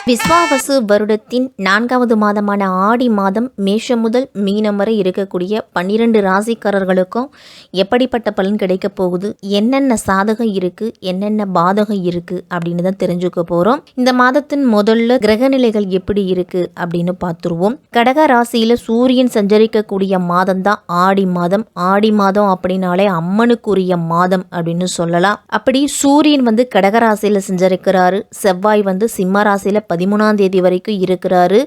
விஸ்வாவசு வருடத்தின் 4வது மாதமான ஆடி மாதம் மேஷம் முதல் மீனம் வரை இருக்கக்கூடிய 12 ராசிக்காரர்களுக்கும் எப்படிப்பட்ட பலன் கிடைக்க போகுது, என்னென்ன சாதகம் இருக்குது, என்னென்ன பாதகம் இருக்குது அப்படின்னு தான் தெரிஞ்சுக்க போகிறோம். இந்த மாதத்தின் முதல்ல கிரகநிலைகள் எப்படி இருக்குது அப்படின்னு பார்த்துருவோம். கடக ராசியில் சூரியன் சஞ்சரிக்கக்கூடிய மாதம் தான் ஆடி மாதம். ஆடி மாதம் அப்படின்னாலே அம்மனுக்குரிய மாதம் அப்படின்னு சொல்லலாம். அப்படி சூரியன் கடகராசியில் சஞ்சரிக்கிறாரு. செவ்வாய் சிம்ம ராசியில் 13ஆம் தேதி வரைக்கும் இருக்கிறாரு.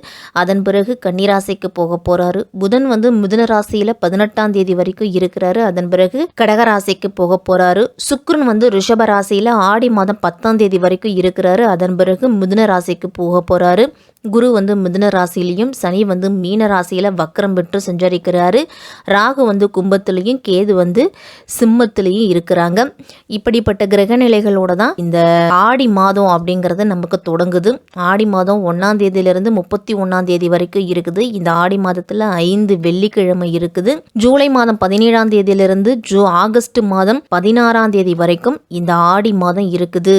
அதன் பிறகு கன்னிராசிக்கு போக போறாரு. புதன் மிதுன ராசியில 18ஆம் தேதி வரைக்கும் இருக்கிறாரு. அதன் பிறகு கடகராசிக்கு போக போறாரு. சுக்கிரன் ரிஷப ராசியில ஆடி மாதம் 10ஆம் தேதி வரைக்கும் இருக்கிறாரு. அதன் பிறகு மிதுன ராசிக்கு போக போறாரு. குரு மிதுன ராசியிலையும், சனி மீன ராசியில வக்ரம் பெற்று சஞ்சரிக்கிறாரு. ராகு கும்பத்திலையும், கேது சிம்மத்திலையும் இருக்கிறாங்க. இப்படிப்பட்ட கிரகநிலைகளோட தான் இந்த ஆடி மாதம் அப்படிங்கிறது நமக்கு தொடங்குது. ஆடி மாதம் 1ஆம் தேதியிலிருந்து 31ஆம் தேதி வரைக்கும் இருக்குது. இந்த ஆடி மாதத்துல 5 வெள்ளிக்கிழமை இருக்குது. ஜூலை மாதம் 17ஆம் தேதியிலிருந்து ஆகஸ்ட் மாதம் 16ஆம் தேதி வரைக்கும் இந்த ஆடி மாதம் இருக்குது.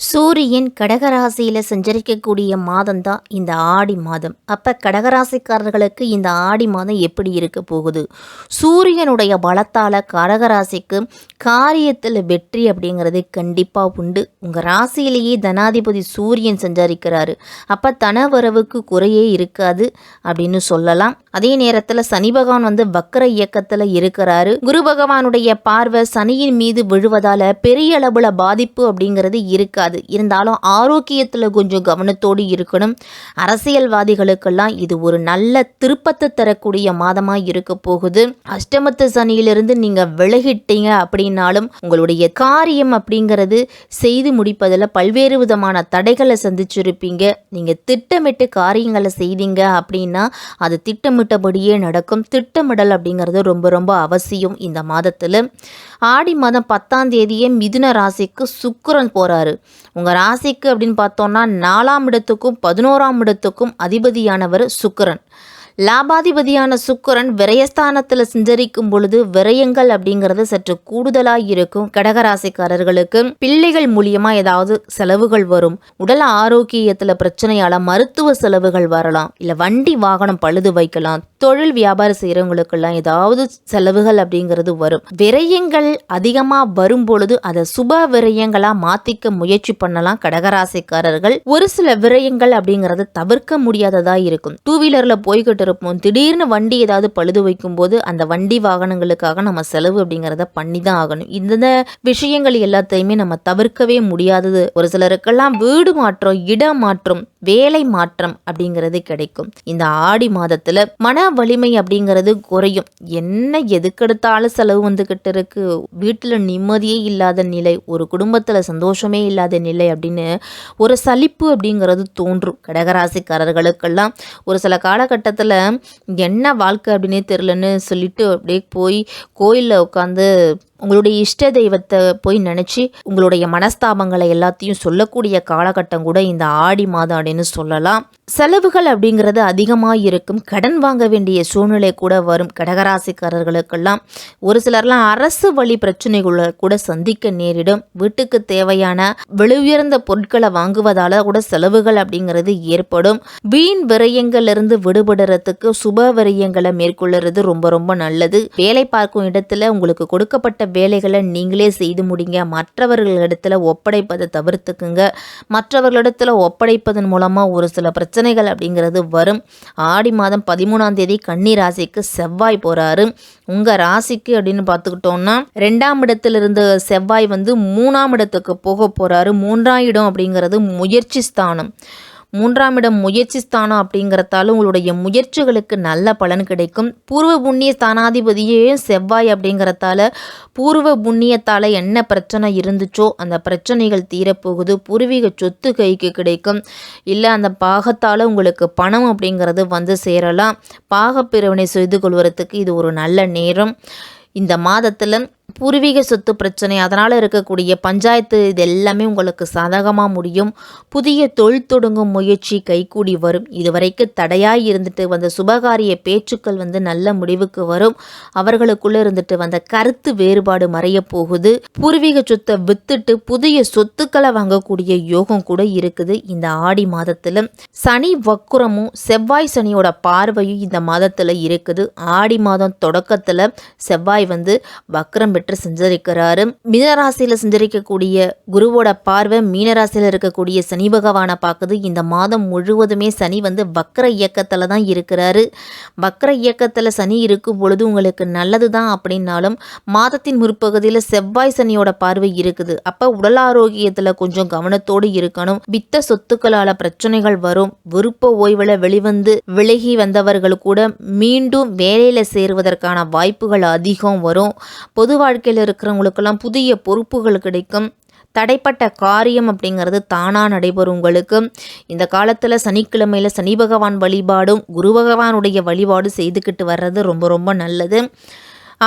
சூரியன் கடகராசியில சஞ்சரிக்கக்கூடிய மாதம் தான் இந்த ஆடி மாதம். அப்ப கடகராசிக்காரர்களுக்கு இந்த ஆடி மாதம் எப்படி இருக்க போகுது? சூரியனுடைய பலத்தால கடகராசிக்கு காரியத்தில் வெற்றி அப்படிங்கிறது கண்டிப்பா உண்டு. உங்க ராசியிலேயே தனாதிபதி சூரியன் சஞ்சரிக்கிறாரு. அப்ப தனவரவுக்கு குறையே இருக்காது அப்படின்னு சொல்லலாம். அதே நேரத்துல சனி பகவான் வக்கர இயக்கத்துல இருக்கிறாரு. குரு பகவானுடைய பார்வை சனியின் மீது விழுவதால பெரிய அளவுல பாதிப்பு அப்படிங்கிறது இருக்காது. இருந்தாலும் ஆரோக்கியத்துல கொஞ்சம் கவனத்தோடு இருக்கணும். அரசியல்வாதிகளுக்கெல்லாம் இது ஒரு நல்ல திருப்பத்தை தரக்கூடிய மாதமா இருக்க போகுது. அஷ்டமத்து சனியிலிருந்து நீங்க விலகிட்டீங்க அப்படின்னாலும் உங்களுடைய காரியம் அப்படிங்கிறது செய்து முடிப்பதில் பல்வேறு விதமான தடைகளை சந்திச்சிருப்பீங்க. நீங்க திட்டமிட்டு காரியங்களை செய்தீங்க அப்படின்னா அது திட்டமிட்டபடியே நடக்கும். திட்டமிடல் அப்படிங்கிறது ரொம்ப ரொம்ப அவசியம். இந்த மாதத்துல ஆடி மாதம் 10ஆம் தேதியே மிதுன ராசிக்கு சுக்கிரன் போறாரு. உங்க ராசிக்கு அப்படின்னு பார்த்தோம்னா 4ஆம் இடத்துக்கும் 11ஆம் இடத்துக்கும் அதிபதியானவர் சுக்கிரன். லாபாதிபதியான சுக்கிரன் விரயஸ்தானத்தில் சஞ்சரிக்கும் பொழுது விரயங்கள் அப்படிங்கிறது சற்று கூடுதலாக இருக்கும். கடகராசிக்காரர்களுக்கு பிள்ளைகள் மூலியமா ஏதாவது செலவுகள் வரும். உடல் ஆரோக்கியத்துல பிரச்சனையால மருத்துவ செலவுகள் வரலாம். இல்ல வண்டி வாகனம் பழுது வைக்கலாம். தொழில் வியாபாரம் செய்யறவங்களுக்கெல்லாம் ஏதாவது செலவுகள் அப்படிங்கிறது வரும். விரயங்கள் அதிகமா வரும் பொழுது அதை சுப விரயங்களா மாத்திக்க முயற்சி பண்ணலாம் கடகராசிக்காரர்கள். ஒரு சில விரயங்கள் அப்படிங்கறது தவிர்க்க முடியாததா இருக்கும். 2 வீலர்ல போய்கிட்டு இருப்போம். திடீர்னு வண்டி ஏதாவது பழுது வைக்கும் போது அந்த வண்டி வாகனங்களுக்காக நம்ம செலவு அப்படிங்கிறத பண்ணி தான் ஆகணும். இந்த விஷயங்கள் எல்லாத்தையுமே நம்ம தவிர்க்கவே முடியாதது. ஒரு சிலருக்கெல்லாம் வீடு மாற்றம், இட மாற்றம், வேலை மாற்றம் அப்படிங்கிறது கிடைக்கும். இந்த ஆடி மாதத்துல மன வலிமை அப்படிங்கிறது குறையும். என்ன எதுக்கெடுத்தாலும் செலவு வந்துகிட்டு இருக்கு, வீட்டுல நிம்மதியே இல்லாத நிலை, ஒரு குடும்பத்துல சந்தோஷமே இல்லாத நிலை அப்படின்னு ஒரு சலிப்பு அப்படிங்கிறது தோன்றும். கடகராசிக்காரர்களுக்கெல்லாம் ஒரு சில காலகட்டத்துல என்ன வாழ்க்கை அப்படின்னே தெரியலன்னு சொல்லிட்டு அப்படியே போய் கோயிலில் உட்காந்து உங்களுடைய இஷ்ட தெய்வத்தை போய் நினச்சி உங்களுடைய மனஸ்தாபங்களை எல்லாத்தையும் சொல்லக்கூடிய காலகட்டம் கூட இந்த ஆடி மாதம் அப்படின்னு சொல்லலாம். செலவுகள் அப்படிங்கிறது அதிகமாக இருக்கும். கடன் வாங்க வேண்டிய சூழ்நிலை கூட வரும். கடகராசிக்காரர்களுக்கெல்லாம் ஒரு சிலர்லாம் அரசு வழி பிரச்சனைகளை கூட சந்திக்க நேரிடும். வீட்டுக்கு தேவையான விலையுயர்ந்த பொருட்களை வாங்குவதால கூட செலவுகள் அப்படிங்கிறது ஏற்படும். வீண் விரயங்களிலிருந்து விடுபடுறதுக்கு சுப விரயங்களை மேற்கொள்ளுறது ரொம்ப ரொம்ப நல்லது. வேலை பார்க்கும் இடத்துல உங்களுக்கு கொடுக்கப்பட்ட வேலைகளை நீங்களே செய்து முடிங்க. மற்றவர்களிடத்துல ஒப்படைப்பதை தவிர்த்துக்குங்க. மற்றவர்களிடத்துல ஒப்படைப்பதன் மூலமா ஒரு சில பிரச்சனைகள் அப்படிங்கிறது வரும். ஆடி மாதம் 13ஆம் தேதி கன்னி ராசிக்கு செவ்வாய் போறாரு. உங்க ராசிக்கு அப்படின்னு பார்த்துக்கிட்டோம்னா 2ஆம் இடத்துல இருந்த செவ்வாய் 3ஆம் இடத்துக்கு போக போறாரு. 3ஆம் இடம் அப்படிங்கிறது முயற்சி ஸ்தானம். 3ஆம் இடம் முயற்சி ஸ்தானம் அப்படிங்கிறதால உங்களுடைய முயற்சிகளுக்கு நல்ல பலன் கிடைக்கும். பூர்வ புண்ணிய ஸ்தானாதிபதியே செவ்வாய் அப்படிங்கிறதால பூர்வ புண்ணியத்தால் என்ன பிரச்சனை இருந்துச்சோ அந்த பிரச்சனைகள் தீரப்போகுது. பூர்வீக சொத்து கைக்கு கிடைக்கும். இல்லை அந்த பாகத்தால் உங்களுக்கு பணம் அப்படிங்கிறது சேரலாம். பாகப்பிரிவினை செய்து கொள்வதற்கு இது ஒரு நல்ல நேரம். இந்த மாதத்தில் பூர்வீக சொத்து பிரச்சனை, அதனால் இருக்கக்கூடிய பஞ்சாயத்து, இது எல்லாமே உங்களுக்கு சாதகமாக முடியும். புதிய தொழில் தொடங்கும் முயற்சி கைகூடி வரும். இதுவரைக்கும் தடையாக இருந்துட்டு வந்த சுபகாரிய பேச்சுக்கள் நல்ல முடிவுக்கு வரும். அவர்களுக்குள்ளே இருந்துட்டு வந்த கருத்து வேறுபாடு மறைய போகுது. பூர்வீக சொத்தை வித்துட்டு புதிய சொத்துக்களை வாங்கக்கூடிய யோகம் கூட இருக்குது இந்த ஆடி மாதத்தில். சனி வக்குரமும் செவ்வாய் சனியோட பார்வையும் இந்த மாதத்தில் இருக்குது. ஆடி மாதம் தொடக்கத்தில் செவ்வாய் வக்ரம் பெற்று செஞ்சிருக்கிறாரு. மீனராசியில் செஞ்சிருக்கக்கூடிய குருவோட பார்வை மீனராசியில் இருக்கக்கூடிய சனி பகவானை பார்க்குது. இந்த மாதம் முழுவதுமே சனி வக்ர இயக்கத்தில் தான் இருக்கிறாரு. வக்ர இயக்கத்தில் சனி இருக்கும் பொழுது உங்களுக்கு நல்லது தான் அப்படின்னாலும் மாதத்தின் முற்பகுதியில் செவ்வாய் சனியோட பார்வை இருக்குது. அப்போ உடல் ஆரோக்கியத்தில் கொஞ்சம் கவனத்தோடு இருக்கணும். வித்த சொத்துக்களால் பிரச்சனைகள் வரும். விருப்ப ஓய்வில் விலகி வந்தவர்கள் கூட மீண்டும் வேலையில் சேருவதற்கான வாய்ப்புகள் அதிகம் வரும். பொது வாழ்க்கையில் இருக்கிறவங்களுக்கெல்லாம் புதிய பொறுப்புகள் கிடைக்கும். தடைப்பட்ட காரியம் அப்படிங்கிறது தானாக நடைபெறும். உங்களுக்கு இந்த காலத்தில் சனிக்கிழமையில் சனி பகவான் வழிபாடும் குரு பகவானுடைய வழிபாடு செய்துக்கிட்டு வர்றது ரொம்ப ரொம்ப நல்லது.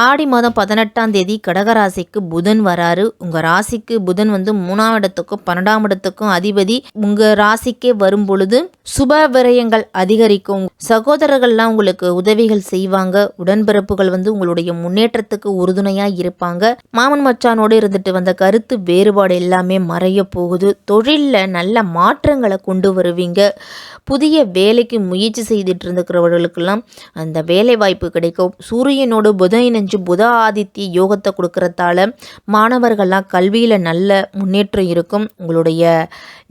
ஆடி மாதம் 18ஆம் தேதி கடகராசிக்கு புதன் வராரு. உங்கள் ராசிக்கு புதன் 3ஆம் இடத்துக்கும் 12ஆம் இடத்துக்கும் அதிபதி. உங்கள் ராசிக்கே வரும் பொழுது சுப விரயங்கள் அதிகரிக்கும். சகோதரர்கள்லாம் உங்களுக்கு உதவிகள் செய்வாங்க. உடன்பிறப்புகள் உங்களுடைய முன்னேற்றத்துக்கு உறுதுணையாக இருப்பாங்க. மாமன் மச்சானோடு இருந்துட்டு வந்த கருத்து வேறுபாடு எல்லாமே மறைய போகுது. தொழிலில் நல்ல மாற்றங்களை கொண்டு வருவீங்க. புதிய வேலைக்கு முயற்சி செய்துட்டு இருந்துக்கிறவர்களுக்கெல்லாம் அந்த வேலை வாய்ப்பு கிடைக்கும். சூரியனோடு புதன் புத ஆதித்ய யோகத்தை கொடுக்கறதால மாணவர்கள்லாம் கல்வியில் நல்ல முன்னேற்றம் இருக்கும். உங்களுடைய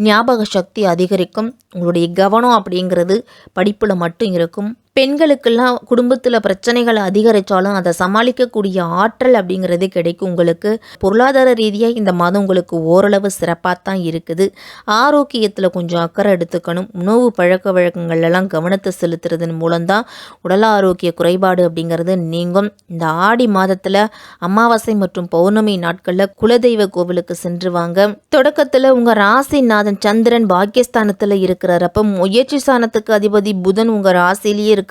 ஞாபக சக்தி அதிகரிக்கும். உங்களுடைய கவனம் அப்படிங்கிறது படிப்பில் மட்டும் இருக்கும். பெண்களுக்கெல்லாம் குடும்பத்தில் பிரச்சனைகள் அதிகரித்தாலும் அதை சமாளிக்கக்கூடிய ஆற்றல் அப்படிங்கிறது கிடைக்கும். உங்களுக்கு பொருளாதார ரீதியாக இந்த மாதம் உங்களுக்கு ஓரளவு சிறப்பாக தான் இருக்குது. ஆரோக்கியத்தில் கொஞ்சம் அக்கறை எடுத்துக்கணும். உணவு பழக்க வழக்கங்கள்லாம் கவனத்தை செலுத்துறதன் மூலம்தான் உடல் ஆரோக்கிய குறைபாடு அப்படிங்கிறது நீங்கும். இந்த ஆடி மாதத்தில் அமாவாசை மற்றும் பௌர்ணமி நாட்களில் குலதெய்வ கோவிலுக்கு சென்று வாங்க. தொடக்கத்தில் உங்கள் ராசிநாதன் சந்திரன் பாக்கியஸ்தானத்தில் இருக்கிறார். அப்போ முயற்சி ஸ்தானத்துக்கு அதிபதி புதன் உங்கள் ராசிலேயே இருக்கிறாரு.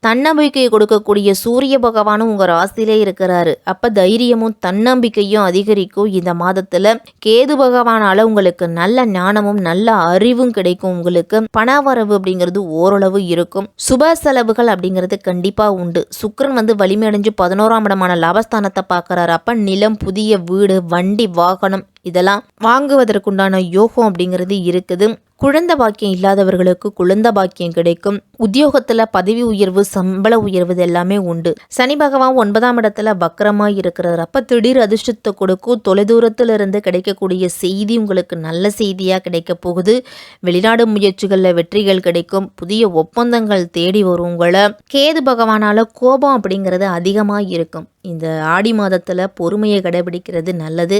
தன்னம்பிக்கையை கொடுக்கக்கூடிய சூரிய பகவானும் உங்க ராசியிலே இருக்கிறாரு. அப்ப தைரியமும் தன்னம்பிக்கையும் அதிகரிக்கும். இந்த மாதத்துல கேது பகவானால உங்களுக்கு நல்ல ஞானமும் நல்ல அறிவும் கிடைக்கும். உங்களுக்கு பணவரவு அப்படிங்கிறது ஓரளவு இருக்கும். சுப செலவுகள் அப்படிங்கிறது கண்டிப்பா உண்டு. சுக்கிரன் வலிமை அடைஞ்சு 11ஆம் இடமான லாபஸ்தானத்தை பார்க்கறாரு. அப்ப நிலம், புதிய வீடு, வண்டி, வாகனம் இதெல்லாம் வாங்குவதற்குண்டான யோகம் அப்படிங்கிறது இருக்குது. குழந்தை பாக்கியம் இல்லாதவர்களுக்கு குழந்தை பாக்கியம் கிடைக்கும். உத்தியோகத்தில் பதவி உயர்வு, சம்பள உயர்வு எல்லாமே உண்டு. சனி பகவான் 9ஆம் இடத்துல வக்கரமாக இருக்கிறார். அப்போ திடீர் அதிர்ஷ்டத்தை கொடுக்கும். தொலைதூரத்தில் இருந்து கிடைக்கக்கூடிய செய்தி உங்களுக்கு நல்ல செய்தியாக கிடைக்க போகுது. வெளிநாடு முயற்சிகளில் வெற்றிகள் கிடைக்கும். புதிய ஒப்பந்தங்கள் தேடி வரும். உங்களை கேது பகவானால கோபம் அப்படிங்கிறது அதிகமாக இருக்கும். இந்த ஆடி மாதத்தில் பொறுமையை கடைபிடிக்கிறது நல்லது.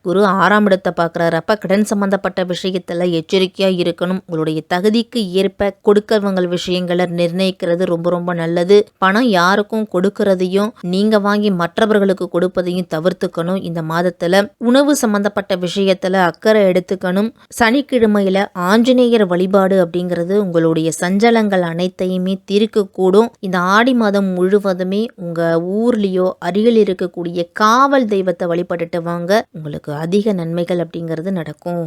குரு 6ஆம் இடத்தை பார்க்குறாரு. அப்போ கடன் சம்மந்தப்பட்ட விஷயத்தில் எச்சரிக்கையாக இருக்கணும். உங்களுடைய தகுதிக்கு ஏற்ப கொடுக்கவங்கள் விஷயங்களை நிர்ணயிக்கிறது ரொம்ப ரொம்ப நல்லது. பணம் யாருக்கும் கொடுக்கறதையும் நீங்கள் வாங்கி மற்றவர்களுக்கு கொடுப்பதையும் தவிர்த்துக்கணும். இந்த மாதத்தில் உணவு சம்மந்தப்பட்ட விஷயத்தில் அக்கறை எடுத்துக்கணும். சனிக்கிழமையில் ஆஞ்சநேயர் வழிபாடு அப்படிங்கிறது உங்களுடைய சஞ்சலங்கள் அனைத்தையுமே தீர்க்கக்கூடும். இந்த ஆடி மாதம் முழுவதுமே உங்கள் ஊர்லேயோ அருகில் இருக்கக்கூடிய காவல் தெய்வத்தை வழிபட்டுட்டு வாங்க. உங்களுக்கு அதிக நன்மைகள் அப்படிங்கிறது நடக்கும்.